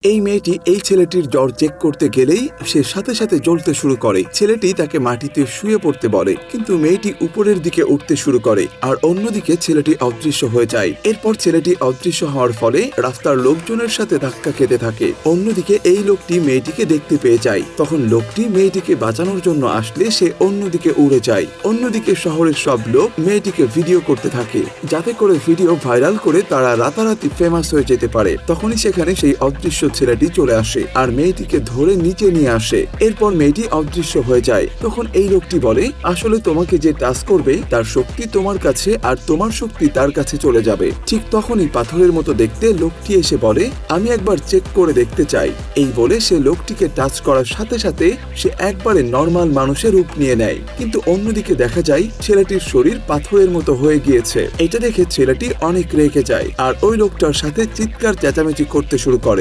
এই মেয়েটি এই ছেলেটির জ্বর চেক করতে গেলেই সে সাথে সাথে জ্বলতে শুরু করে। ছেলেটি তাকে মাটিতে শুয়ে পড়তে বলে, কিন্তু মেয়েটি উপরের দিকে উঠতে শুরু করে আর অন্যদিকে ছেলেটি অদৃশ্য হয়ে যায়। এরপর ছেলেটি অদৃশ্য হওয়ার ফলে রাস্তার লোকজনের সাথে ধাক্কা খেতে থাকে। অন্যদিকে এই লোকটি মেয়েটিকে দেখতে পেয়ে যায়। তখন লোকটি মেয়েটিকে বাঁচানোর জন্য আসলে সে অন্যদিকে উড়ে যায়। অন্যদিকে শহরের সব লোক মেয়েটিকে ভিডিও করতে থাকে, যাতে করে ভিডিও ভাইরাল করে তারা রাতারাতি ফেমাস হয়ে যেতে পারে। তখনই সেখানে সেই অদৃশ্য ছেলেটি চলে আসে আর মেয়েটিকে ধরে নিচে নিয়ে আসে। এরপর মেয়েটি অদৃশ্য হয়ে যায়। তখন এই লোকটি বলে, আসলে তোমাকে যে টাচ করবে তার শক্তি তোমার কাছে আর তোমার শক্তি তার কাছে চলে যাবে। ঠিক তখনই পাথরের মতো দেখতে লোকটি এসে বলে, আমি একবার চেক করে দেখতে চাই। এই বলে সে লোকটিকে টাচ করার সাথে সাথে সে একবারে নর্মাল মানুষের রূপ নিয়ে নেয়। কিন্তু অন্যদিকে দেখা যায় ছেলেটির শরীর পাথরের মতো হয়ে গিয়েছে। এটা দেখে ছেলেটি অনেক রেগে যায় আর ওই লোকটার সাথে চিৎকার চেঁচামেচি করতে শুরু করে।